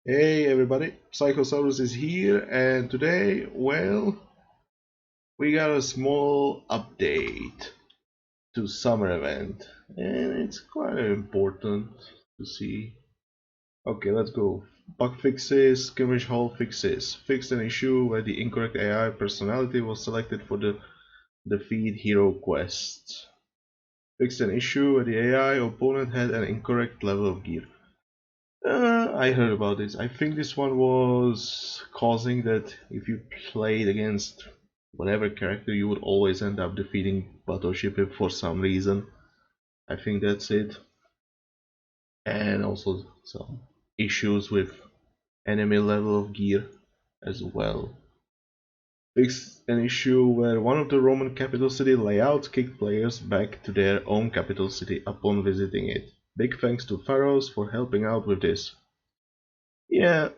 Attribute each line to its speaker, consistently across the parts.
Speaker 1: Hey everybody, Psychosaurus is here, and today, well, we got a small update to summer event, and it's quite important to see. Okay, let's go. Bug fixes, skirmish hall fixes. Fixed an issue where the incorrect AI personality was selected for the defeat hero quest. Fixed an issue where the AI opponent had an incorrect level of gear. I heard about this. I think this one was causing that if you played against whatever character, you would always end up defeating Battleship for some reason. I think that's it. And also some issues with enemy level of gear as well. Fixed an issue where one of the Roman capital city layouts kicked players back to their own capital city upon visiting it. Big thanks to Pharaohs for helping out with this. Yeah,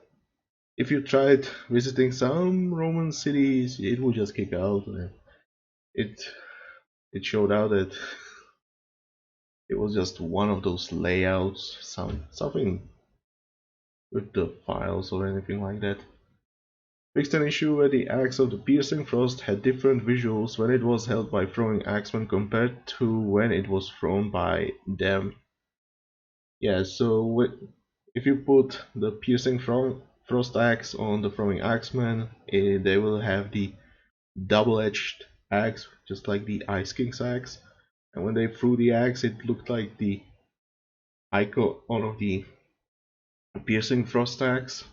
Speaker 1: if you tried visiting some Roman cities, it would just kick out. And it it showed out that it was just one of those layouts, something with the files or anything like that. Fixed an issue where the axe of the piercing frost had different visuals when it was held by throwing axemen compared to when it was thrown by them. Yeah, so if you put the piercing frost axe on the throwing axeman, they will have the double-edged axe, just like the Ice King's axe. And when they threw the axe, it looked like the icon of the piercing frost axe.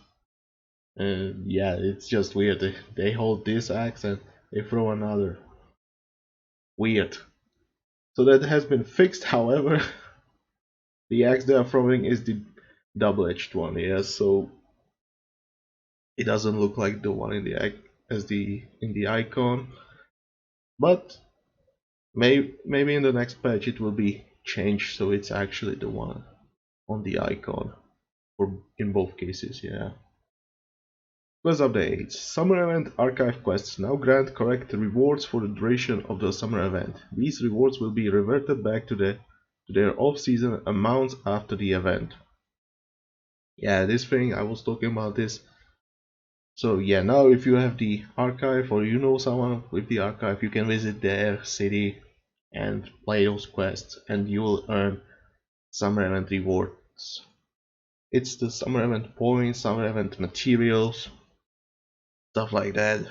Speaker 1: And yeah, it's just weird. They hold this axe and they throw another. Weird. So that has been fixed. However, the axe they are throwing is the double-edged one. Yeah, so it doesn't look like the one in the in the icon. But maybe in the next patch it will be changed so it's actually the one on the icon, or in both cases, yeah. Quest updates. Summer event archive quests now grant correct rewards for the duration of the summer event. These rewards will be reverted back to their off-season amounts after the event. Yeah, this thing, I was talking about this. So yeah, now if you have the archive or you know someone with the archive, you can visit their city and play those quests and you will earn summer event rewards. It's the summer event points, summer event materials, stuff like that,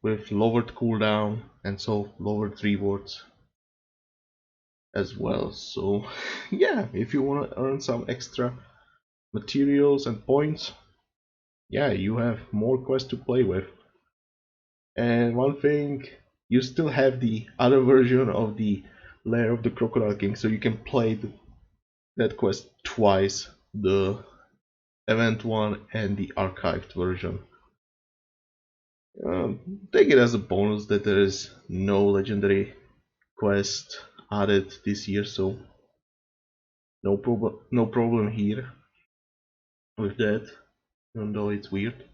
Speaker 1: with lowered cooldown and so lowered rewards as well. So yeah, if you want to earn some extra materials and points, yeah, you have more quests to play with. And one thing, you still have the other version of the Lair of the Crocodile King, so you can play that quest twice, the event one and the archived version. Take it as a bonus that there is no legendary quest added this year, so no problem here with that, even though it's weird.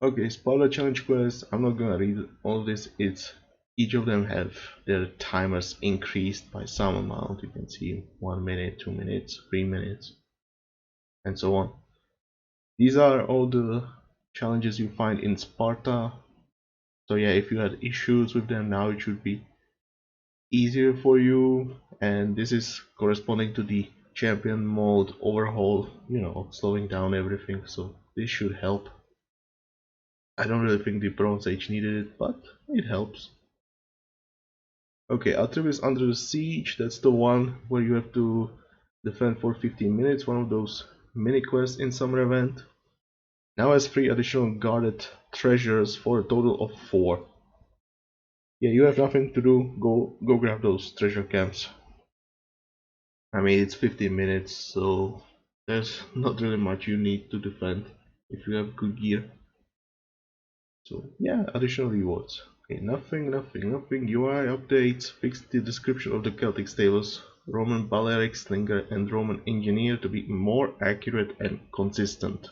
Speaker 1: Okay, Spoiler Challenge quest. I'm not gonna read all this. It's each of them have their timers increased by some amount. You can see 1 minute, 2 minutes, 3 minutes, and so on. These are all the challenges you find in Sparta. So yeah, if you had issues with them, now it should be easier for you. And this is corresponding to the champion mode overhaul, slowing down everything. So this should help. I don't really think the Bronze Age needed it, but it helps. Okay, Atreus Under the Siege, that's the one where you have to defend for 15 minutes, one of those mini quests in summer event. Now has 3 additional guarded treasures for a total of 4. Yeah, you have nothing to do, go grab those treasure camps. I mean, it's 15 minutes, so there's not really much you need to defend if you have good gear. So yeah, additional rewards. Okay, nothing. UI updates. Fixed the description of the Celtic stables, Roman Balearic Slinger and Roman Engineer to be more accurate and consistent.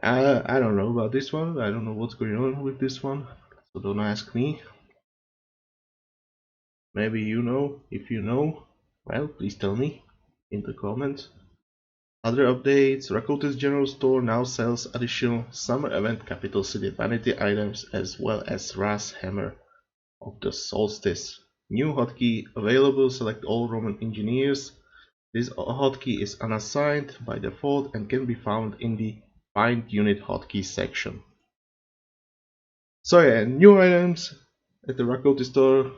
Speaker 1: I don't know about this one. I don't know what's going on with this one, so don't ask me. Maybe you know. If you know, well, please tell me in the comments. Other updates: Rakotis General Store now sells additional Summer Event Capital City Vanity items as well as Ras Hammer of the Solstice. New hotkey available, select all Roman engineers. This hotkey is unassigned by default and can be found in the Find Unit Hotkey section. So yeah, new items at the Rakotis store,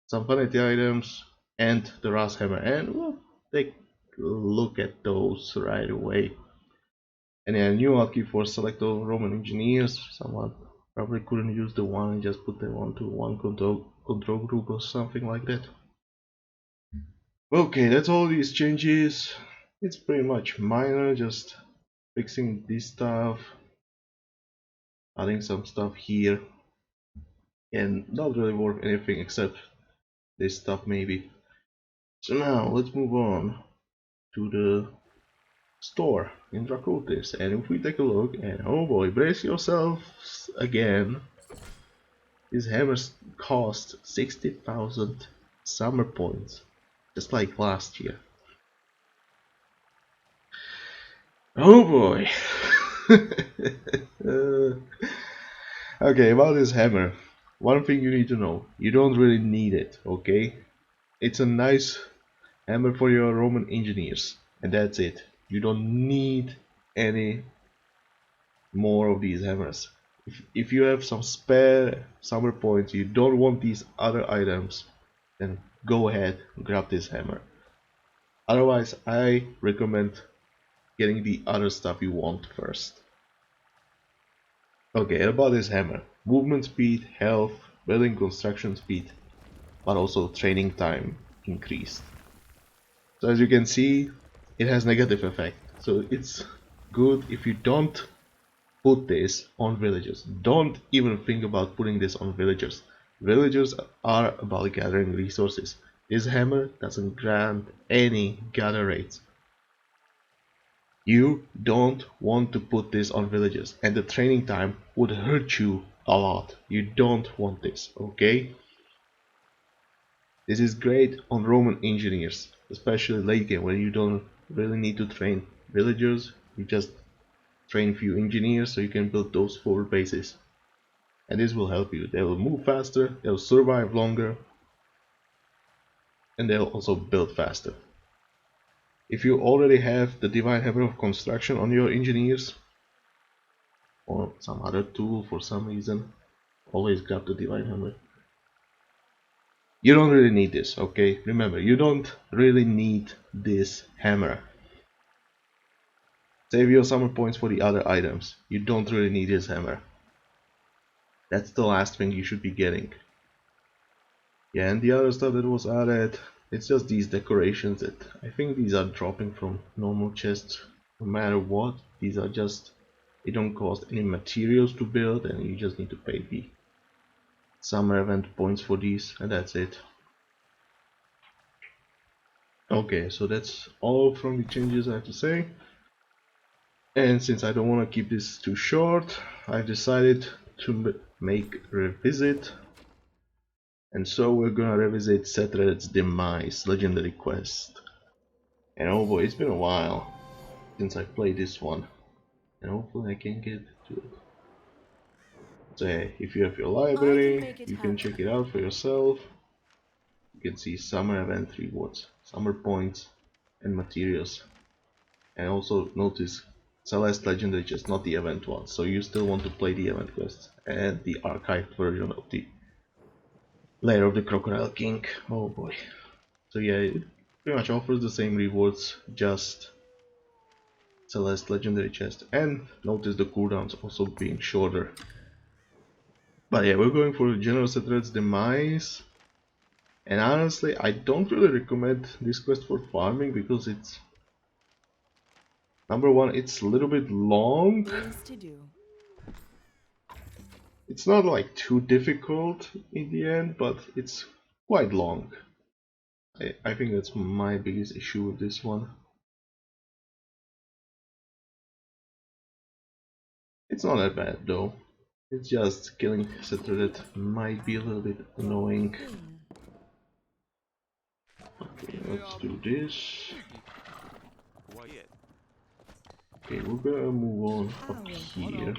Speaker 1: some vanity items, and the Ras Hammer, and we'll take a look at those right away. And yeah, new hotkey for select all Roman engineers. Someone probably couldn't use the one and just put them onto one control group or something like that. Okay, that's all these changes. It's pretty much minor, just fixing this stuff, adding some stuff here, and not really worth anything except this stuff maybe. So now let's move on to the store in Dracotis, and if we take a look, and oh boy, brace yourselves again. These hammers cost 60,000 summer points, just like last year. Oh boy. Okay, about this hammer. One thing you need to know, you don't really need it, okay? It's a nice hammer for your Roman engineers, and that's it. You don't need any more of these hammers. If you have some spare summer points, you don't want these other items, then go ahead and grab this hammer. Otherwise, I recommend getting the other stuff you want first. Okay, about this hammer. Movement speed, health, building construction speed, but also training time increased. So as you can see, it has negative effect. So it's good if you don't put this on villagers. Don't even think about putting this on villagers. Villagers are about gathering resources. This hammer doesn't grant any gather rates. You don't want to put this on villagers, and the training time would hurt you a lot. You don't want this, okay? This is great on Roman engineers, especially late game when you don't really need to train villagers. You just train few engineers so you can build those forward bases. And this will help you. They will move faster, they'll survive longer, and they'll also build faster. If you already have the Divine Hammer of Construction on your engineers, or some other tool for some reason, always grab the Divine Hammer. You don't really need this, okay? Remember, you don't really need this hammer. Save your summer points for the other items. You don't really need this hammer. That's the last thing you should be getting. Yeah, and the other stuff that was added, it's just these decorations that I think these are dropping from normal chests no matter what. These are just, they don't cost any materials to build, and you just need to pay the summer event points for these, and that's it. Okay, so that's all from the changes I have to say. And since I don't want to keep this too short, I've decided to make a revisit. And so we're gonna revisit Setredet's Demise legendary quest. And oh boy, it's been a while since I played this one. And hopefully I can get to it. So yeah, if you have your library, you can check it out for yourself. You can see summer event rewards, summer points, and materials. And also notice Celeste legendary chest, not the event one. So you still want to play the event quest and the archived version of the Lair of the Crocodile King. Oh boy. So yeah, it pretty much offers the same rewards, just Celeste legendary chest, and notice the cooldowns also being shorter. But yeah, we're going for General Setredet's Demise, and honestly I don't really recommend this quest for farming because it's, number one, it's a little bit long. It's not like too difficult in the end, but it's quite long. I think that's my biggest issue with this one. It's not that bad though. It's just killing Setredet might be a little bit annoying. Okay, let's do this. Okay, we're gonna move on up here.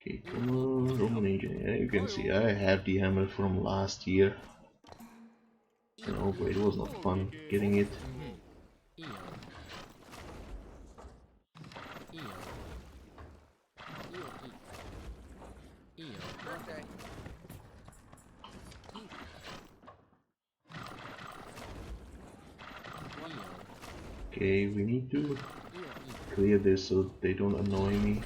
Speaker 1: Okay, come on, Roman engineer. You can see I have the hammer from last year. You know, but it was not fun getting it. Okay, we need to clear this so they don't annoy me.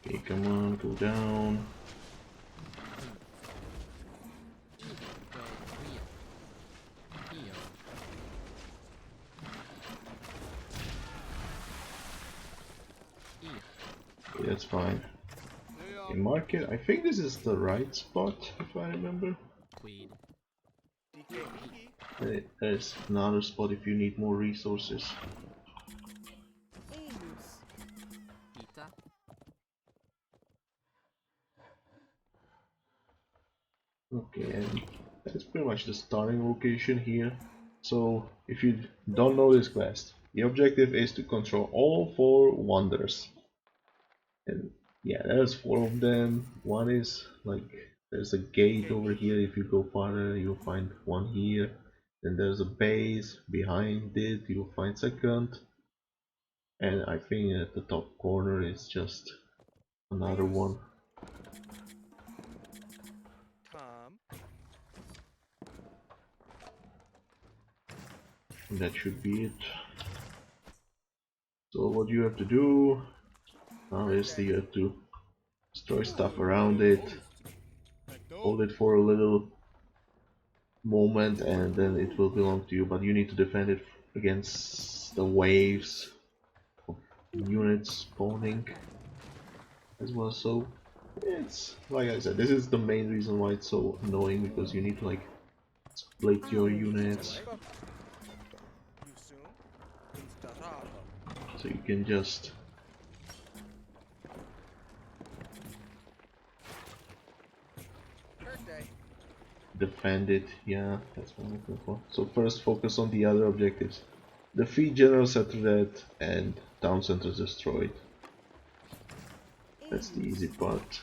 Speaker 1: Okay, come on, go down. Okay, that's fine. Okay, mark it. I think this is the right spot, if I remember. There's another spot if you need more resources. Okay, and that's pretty much the starting location here. So, if you don't know this quest, the objective is to control all 4 wonders. And yeah, there's 4 of them. One is like, there's a gate over here. If you go farther, you'll find one here. Then there's a base. Behind it, you'll find second. And I think at the top corner is just another one. And that should be it. So what you have to do now is you have to destroy stuff around it, hold it for a little moment, and then it will belong to you, but you need to defend it against the waves of units spawning as well. So it's like I said, this is the main reason why it's so annoying, because you need to like split your units so you can just defend it. Yeah, that's what I'm looking for. So first focus on the other objectives. Defeat General Setredet and town centers destroyed. That's the easy part.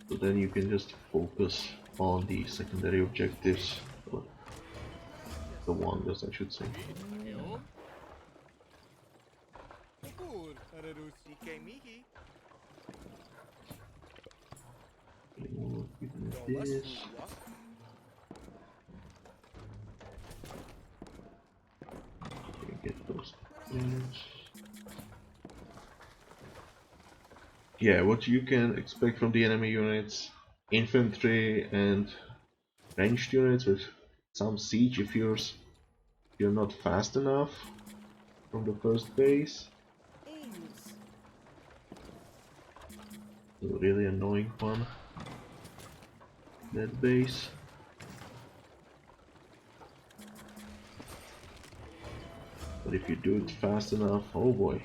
Speaker 1: So then you can just focus on the secondary objectives, or the wonders I should say. This. Okay, get those things. Yeah, what you can expect from the enemy units: infantry and ranged units with some siege if you're not fast enough from the first base. A really annoying one, that base. But if you do it fast enough, oh boy,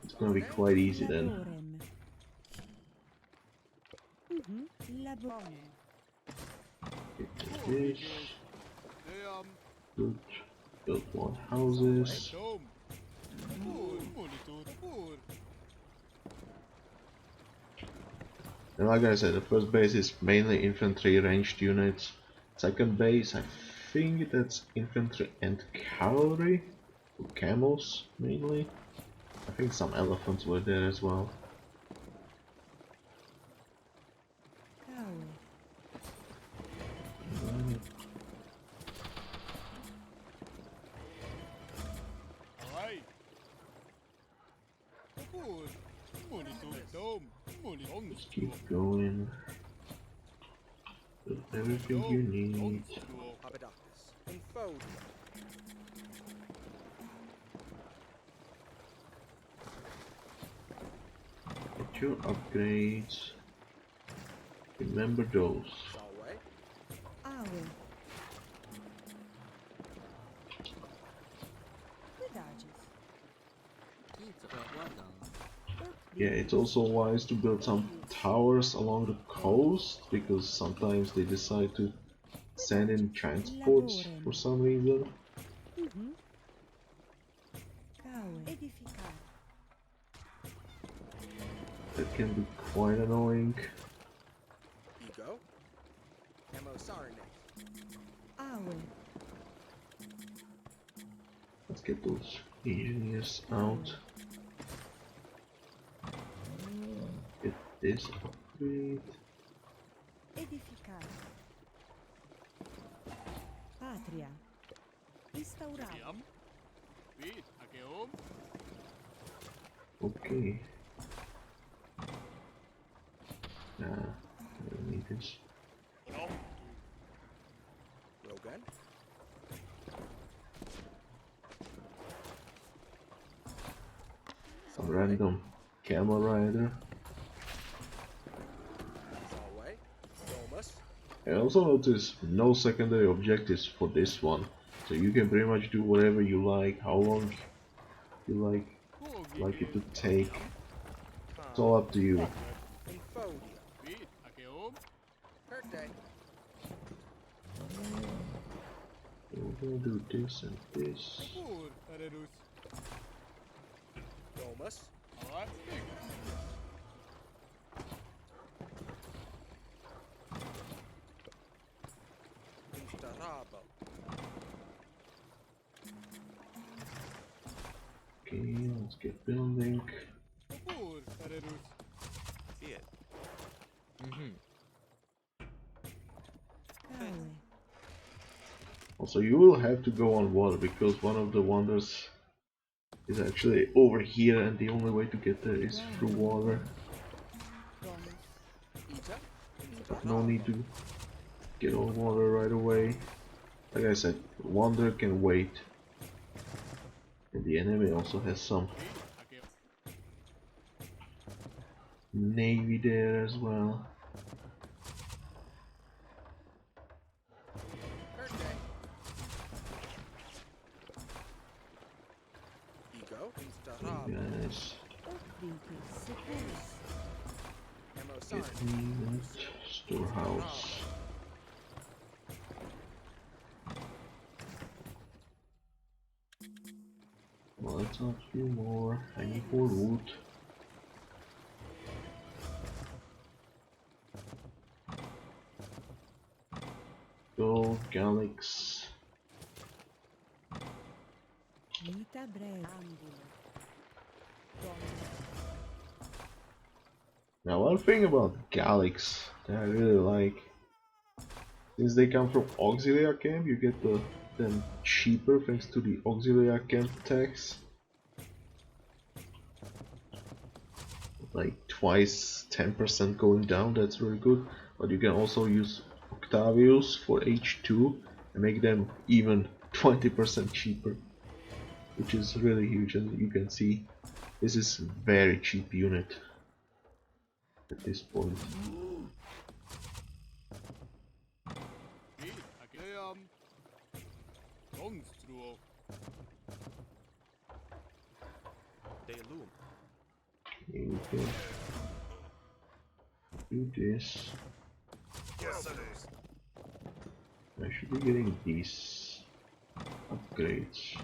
Speaker 1: it's gonna be quite easy then. Get this. Good. Build more houses. And like I said, the first base is mainly infantry ranged units. Second base, I think that's infantry and cavalry. Camels mainly. I think some elephants were there as well. Just keep going. Build everything you need. Get your upgrades. Remember those. Yeah, it's also wise to build some towers along the coast because sometimes they decide to send in transports for some reason. That can be quite annoying. Let's get those engineers out. Get this upgrade. Okay. Nah, I don't need this. Some random camel rider. I also noticed no secondary objectives for this one, so you can pretty much do whatever you like, how long you like it to take. It's all up to you. We're gonna do this and this. Okay, let's get building. Also, you will have to go on water because one of the wonders is actually over here, and the only way to get there is through water. No need to get on water right away. Like I said, wonder can wait. And the enemy also has some navy there as well. So guys, get me that storehouse. Well, let's not few more. I need more wood. Go, Galix. Now, one thing about Galix that I really like, since they come from Auxilia Camp, you get them cheaper thanks to the Auxilia Camp tax. Like twice 10% going down, that's really good. But you can also use Octavius for H2 and make them even 20% cheaper, which is really huge. And you can see this is a very cheap unit at this point. Okay, we can do this. I should be getting these upgrades.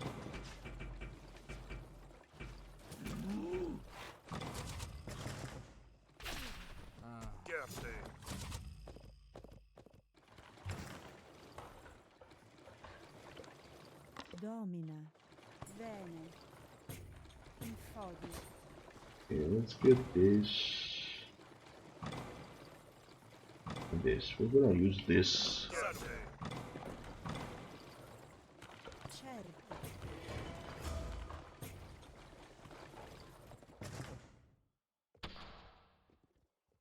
Speaker 1: Okay, let's get this and this. We're gonna use this.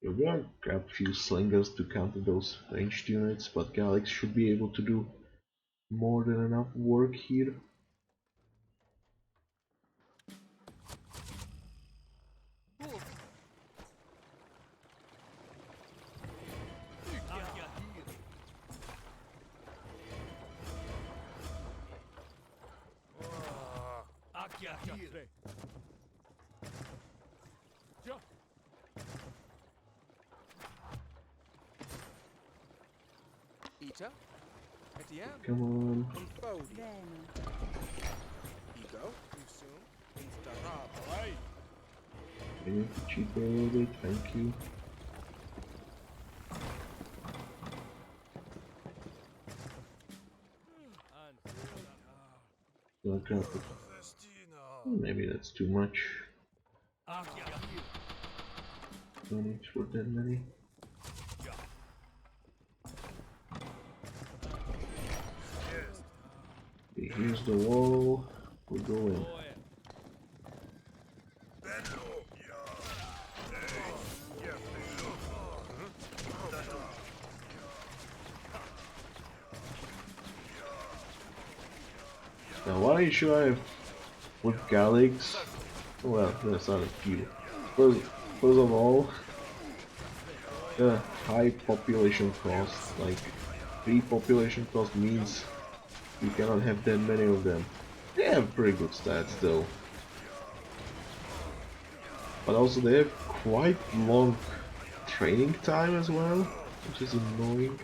Speaker 1: We're gonna grab a few slingers to counter those ranged units, but Galix should be able to do more than enough work here. Come on. Can you cheat a little bit? Thank you. Don't drop it. Maybe that's too much. Don't need for that many. Okay, here's the wall. We're going. Now why should I have with Galax? Well, that's not a few. First of all, the high population cost, like 3 population cost means you cannot have that many of them. They have pretty good stats though. But also they have quite long training time as well, which is annoying.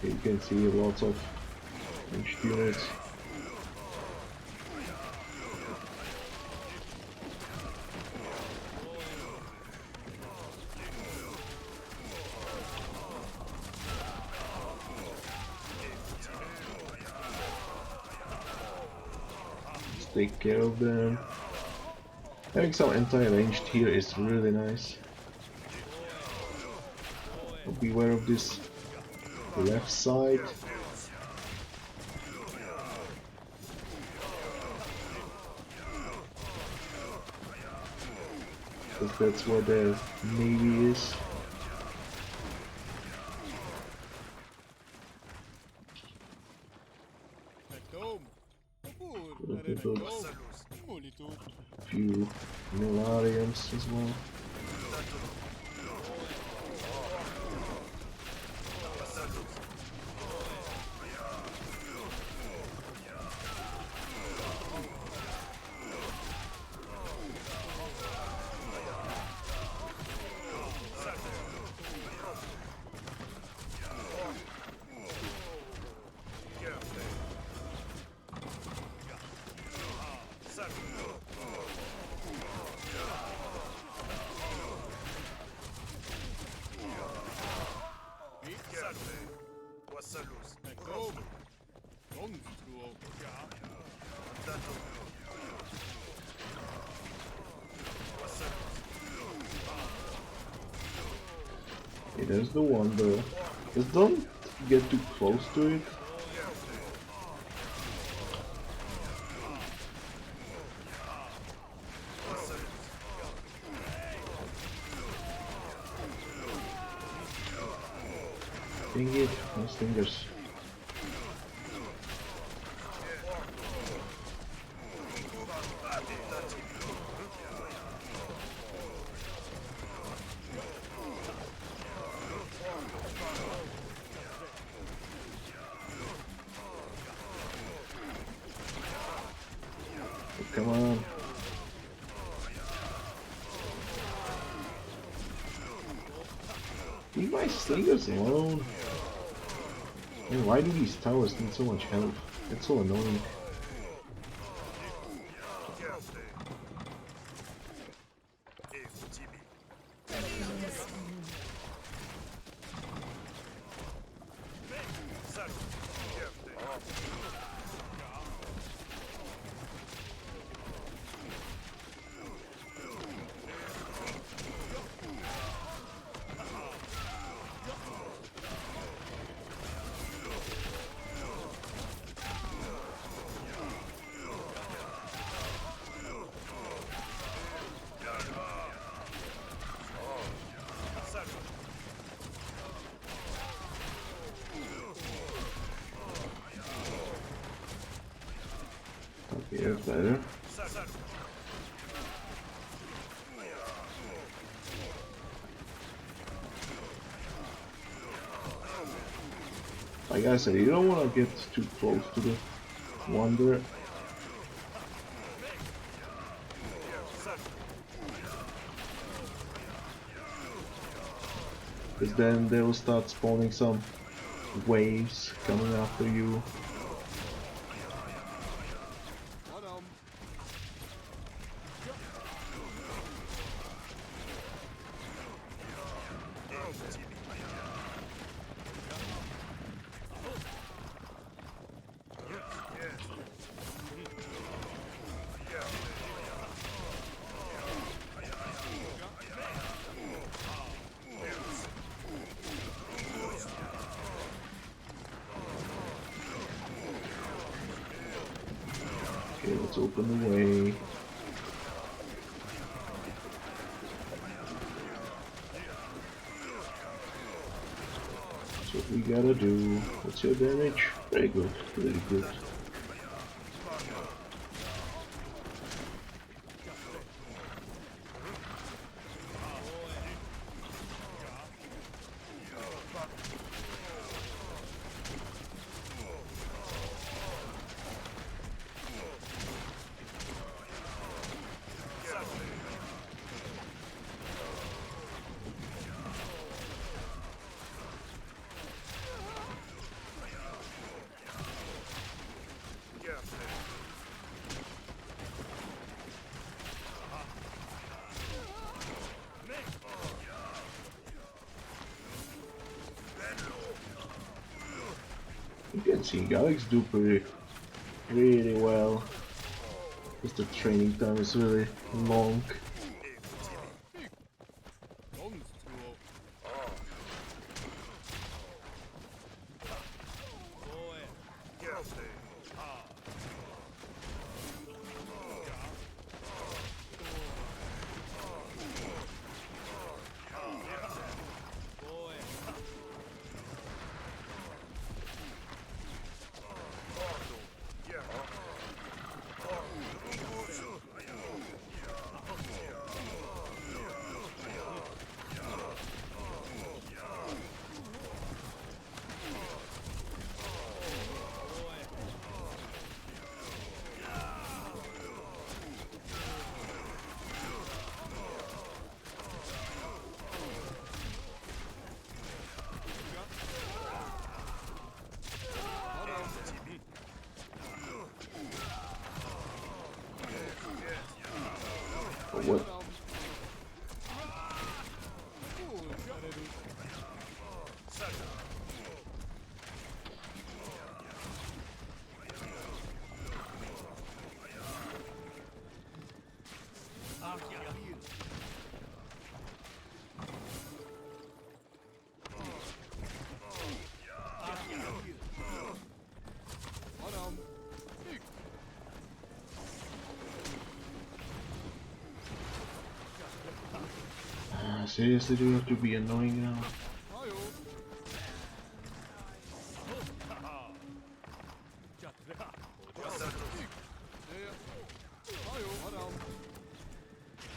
Speaker 1: You can see lots of ranged units. Just take care of them. Having some anti-ranged here is really nice. Beware of this left side. Because that's where the navy is. A few Milarians as well. Okay, there's the one though. Just don't get too close to it. Dang it, my fingers. Come on. Leave my slingers alone. And why do these towers need so much help? It's so annoying. Okay, that's better. Like I said, you don't want to get too close to the wonder. Because then they will start spawning some waves coming after you. Okay, let's open the way. That's what we gotta do. What's your damage? Very good, really good. You can see Galax do really well, because the training time is really long. But what? Seriously, do you have to be annoying now?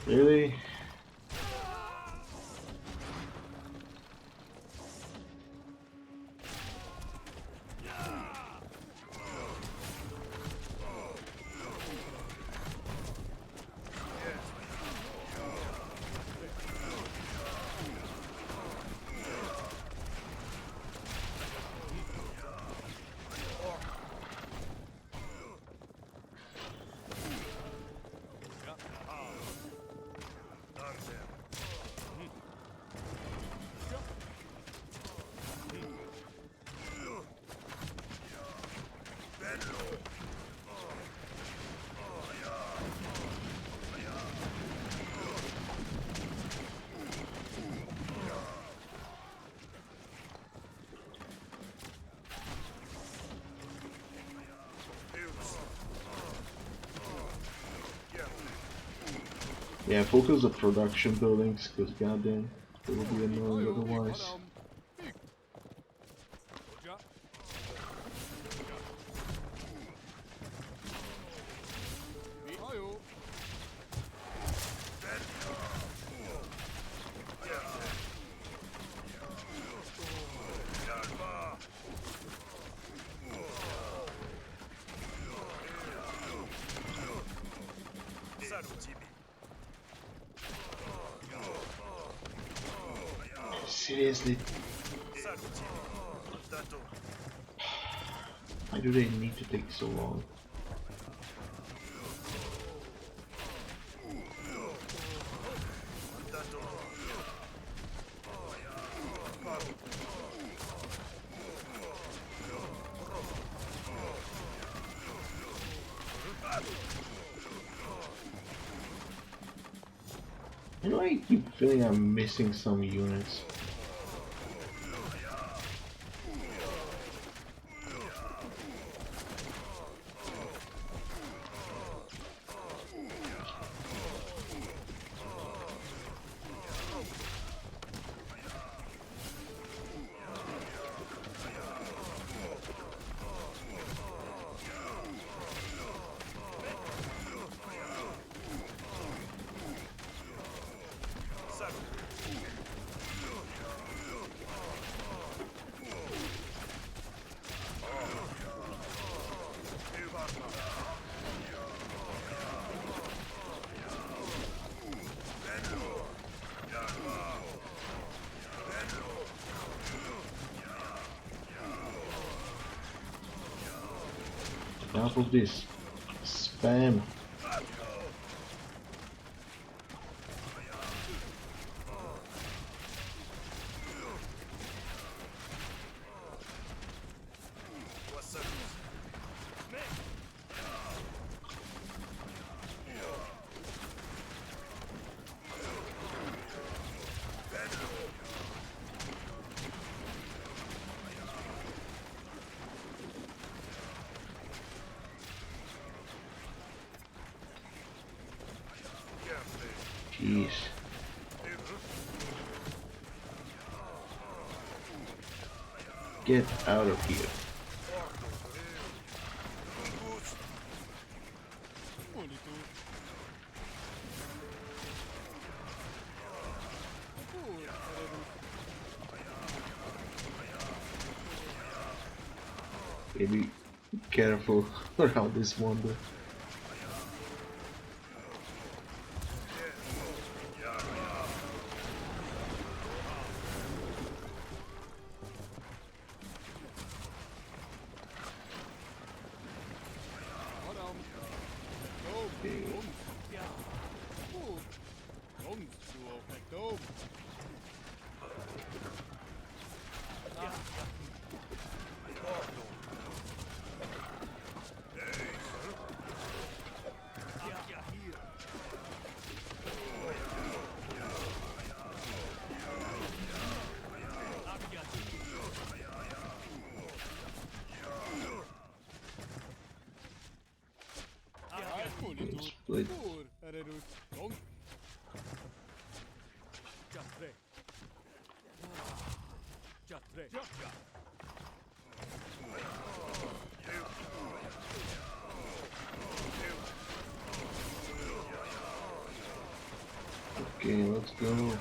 Speaker 1: Really? Yeah, focus the production buildings, because goddamn, it will be annoying otherwise. Seriously? Why do they need to take so long? You know, I keep feeling I'm missing some units. Enough of this spam. Jeez. Get out of here. Be careful around this wonder. Split. Okay, let's go.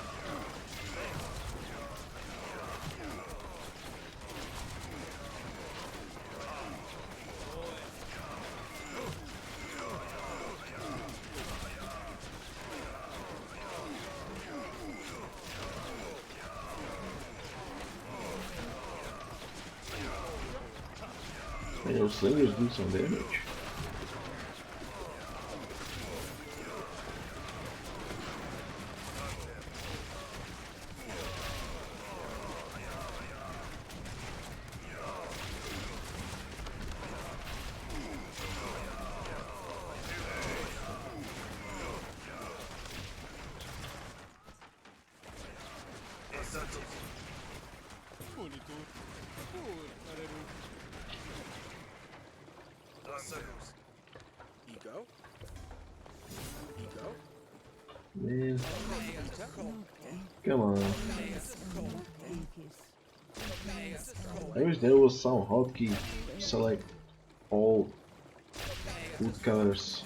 Speaker 1: Those slingers do some damage. Man. Come on. I wish there was some hotkey to select all food colors.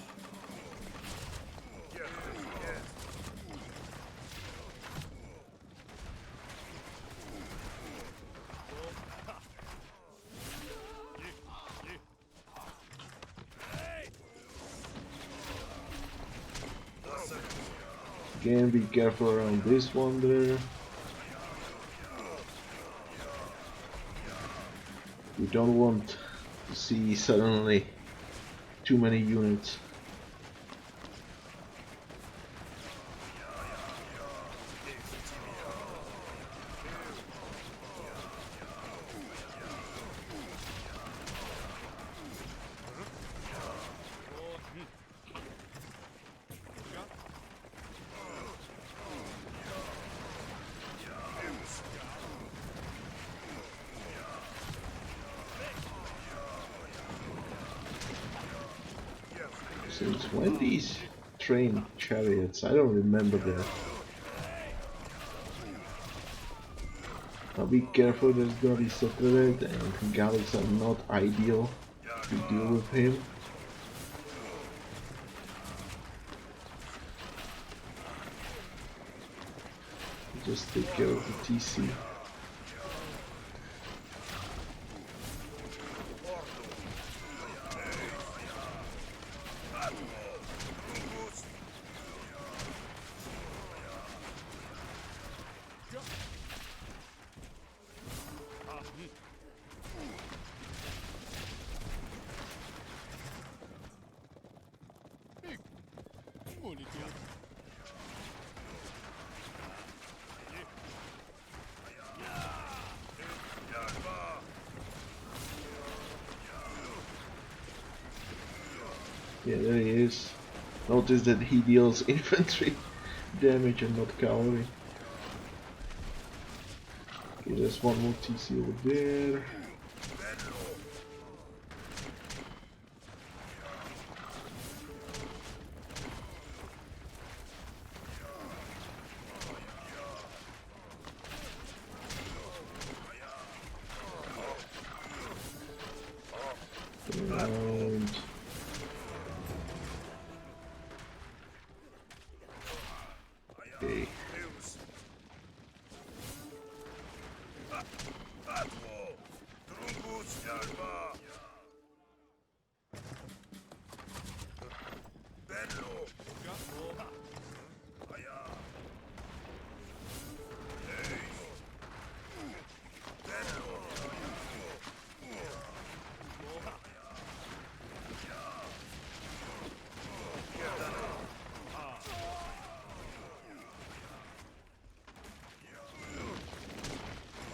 Speaker 1: Again, be careful around this one there. We don't want to see suddenly too many units. Since when these train chariots? I don't remember that. Now be careful, there's gonna be Setredet and Gallics are not ideal to deal with him. Just take care of the TC. Yeah, there he is. Notice that he deals infantry damage and not cavalry. Okay, there's one more TC over there. Around. Okay.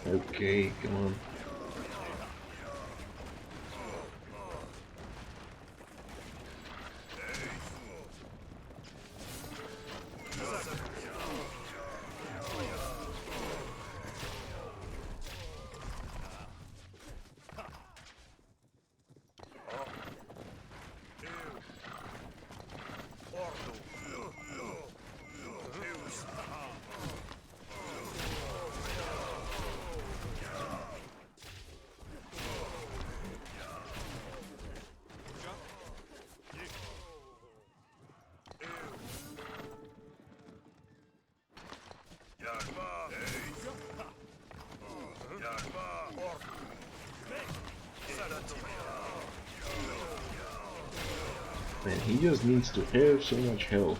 Speaker 1: Okay, come on. Man, he just needs to have so much health.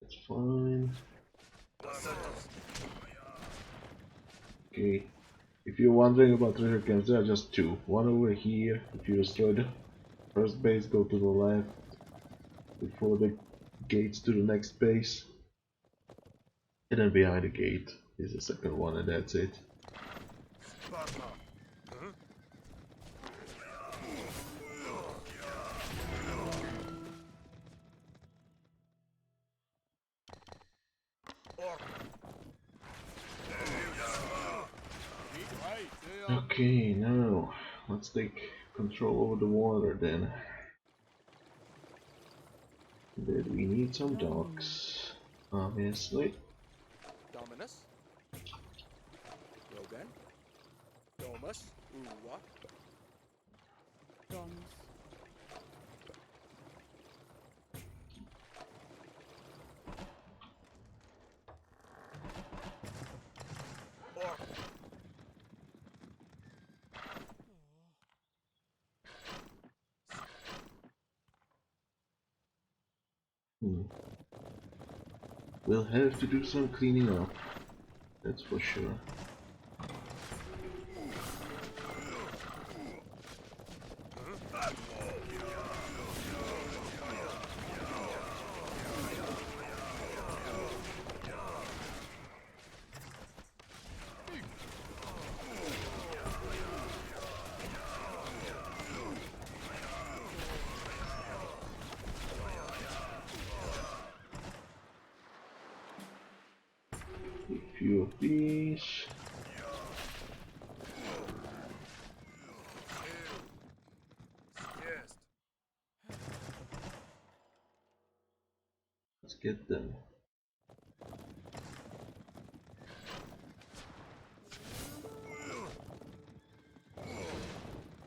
Speaker 1: That's fine. Okay. If you're wondering about treasure camps, there are just two. One over here. If you destroy the first base, go to the left before the gates to the next base. And then behind the gate is the second one, and that's it. Okay, now let's take control over the water then. Then we need some docks, obviously.
Speaker 2: Dominus. Rogan. Domus. Uwa.
Speaker 3: Domus.
Speaker 1: Hmm. We'll have to do some cleaning up, that's for sure. A few of these. Let's get them.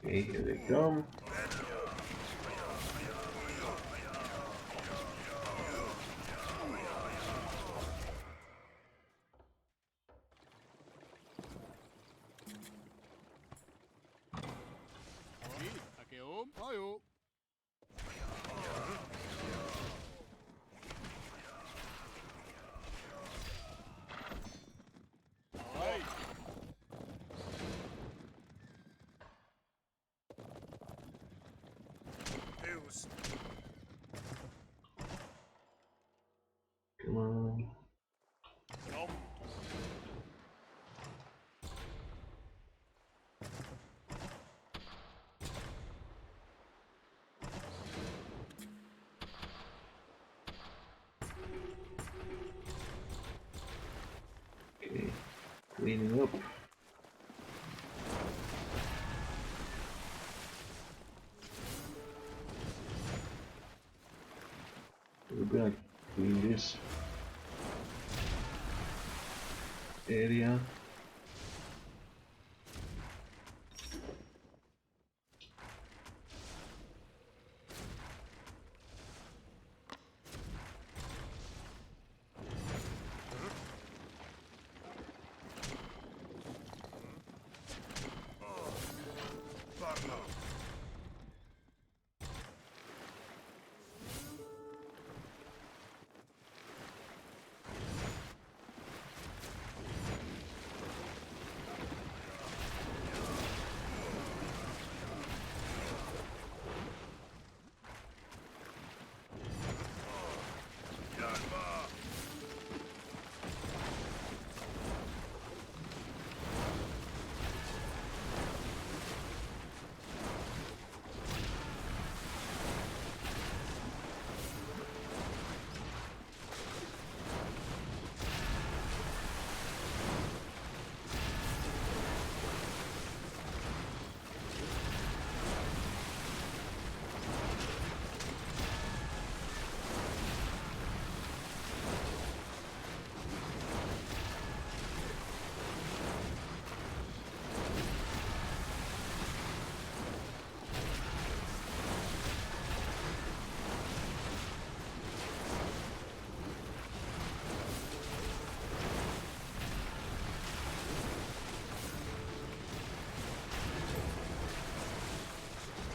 Speaker 1: Okay, here they come. Come on. Okay, cleaning up. We're gonna clean this area.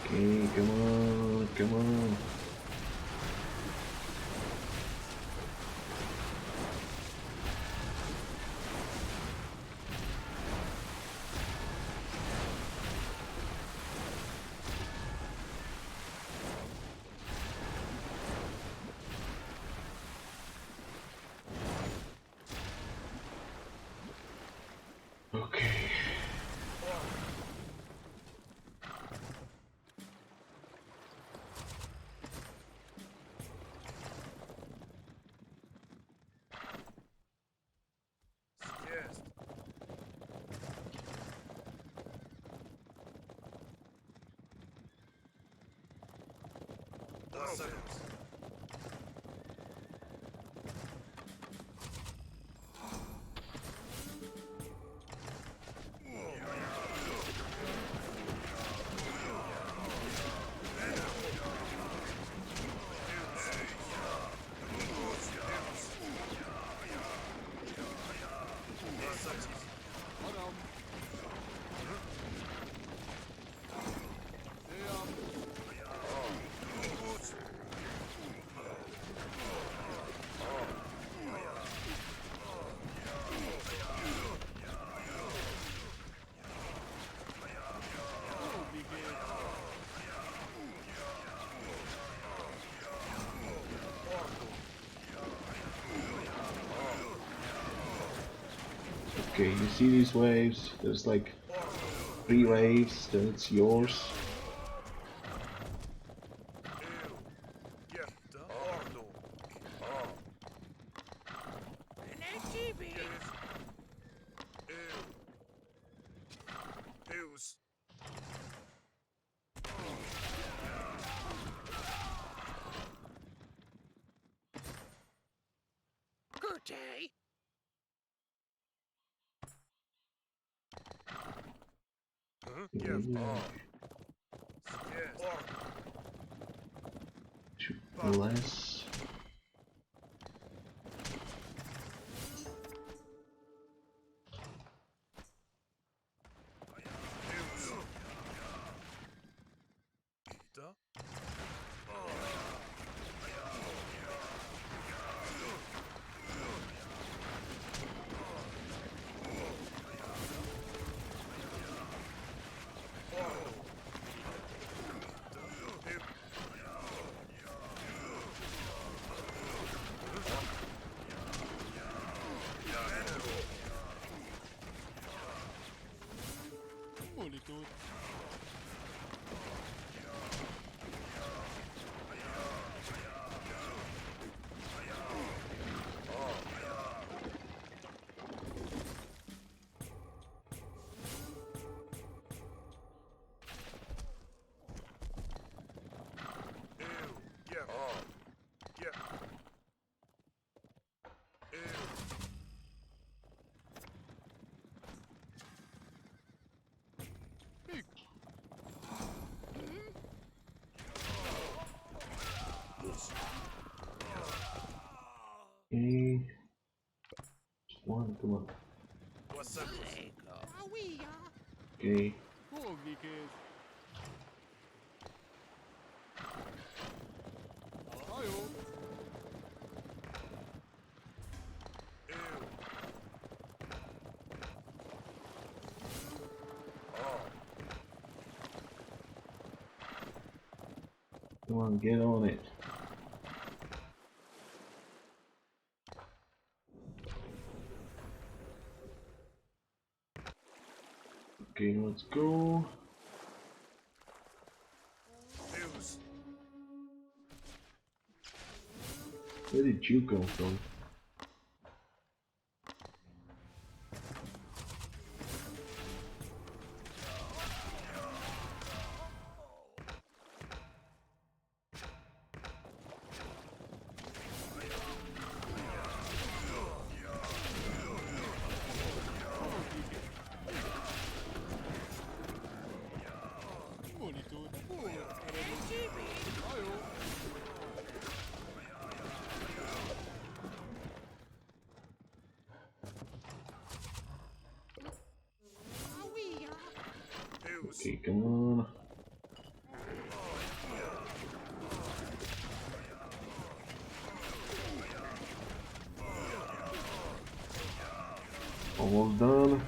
Speaker 1: Okay, come on, come on. Okay. Okay, you see these waves? There's like 3 waves, then it's yours. Less. Okay. One, come on. Okay. Come on, get on it. Okay, let's go. Where did you come from? Okay, come on. Almost done.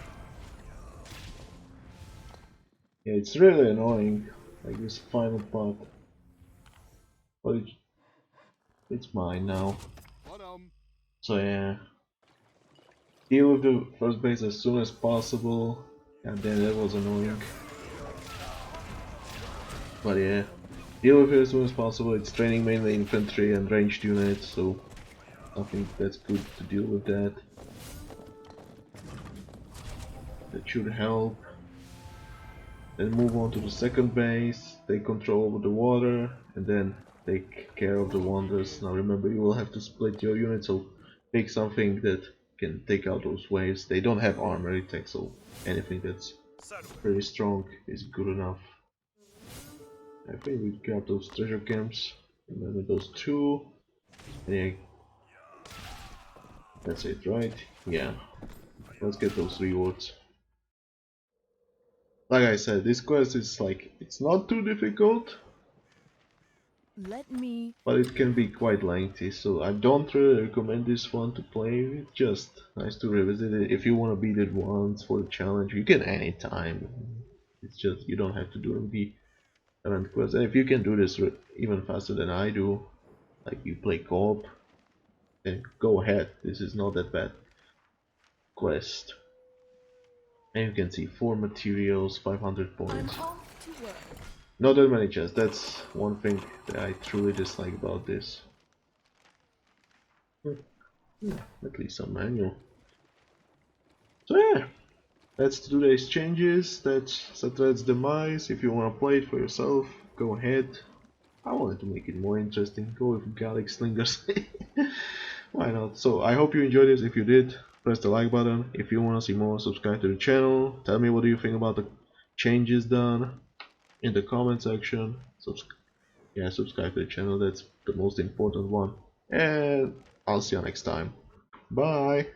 Speaker 1: Yeah, it's really annoying, like this final part. But it's mine now. So yeah. Deal with the first base as soon as possible. And then that was annoying. But yeah. Deal with it as soon as possible. It's training mainly infantry and ranged units, so I think that's good to deal with that. That should help. Then move on to the second base, take control over the water, and then take care of the wonders. Now remember, you will have to split your unit, so pick something that can take out those waves. They don't have armor attack, so anything that's pretty strong is good enough. I think we got those treasure camps. Remember those 2. And yeah, that's it, right? Yeah. Let's get those rewards. Like I said, this quest is like, it's not too difficult, but it can be quite lengthy, so I don't really recommend this one to play. It's just nice to revisit it. If you want to beat it once for the challenge, you can anytime. It's just, you don't have to do the event quest. And if you can do this even faster than I do, like you play co-op, then go ahead. This is not that bad quest. And you can see 4 materials, 500
Speaker 3: I'm
Speaker 1: points.
Speaker 3: off to work.
Speaker 1: Not that many chests, that's one thing that I truly dislike about this. At least some manual. So yeah, that's today's changes, that's Setredet's Demise. If you want to play it for yourself, go ahead. I wanted to make it more interesting, go with Gallic Slingers. Why not? So I hope you enjoyed this. If you did, press the like button. If you want to see more, subscribe to the channel. Tell me what do you think about the changes done in the comment section. Subscribe to the channel, that's the most important one. And I'll see you next time. Bye!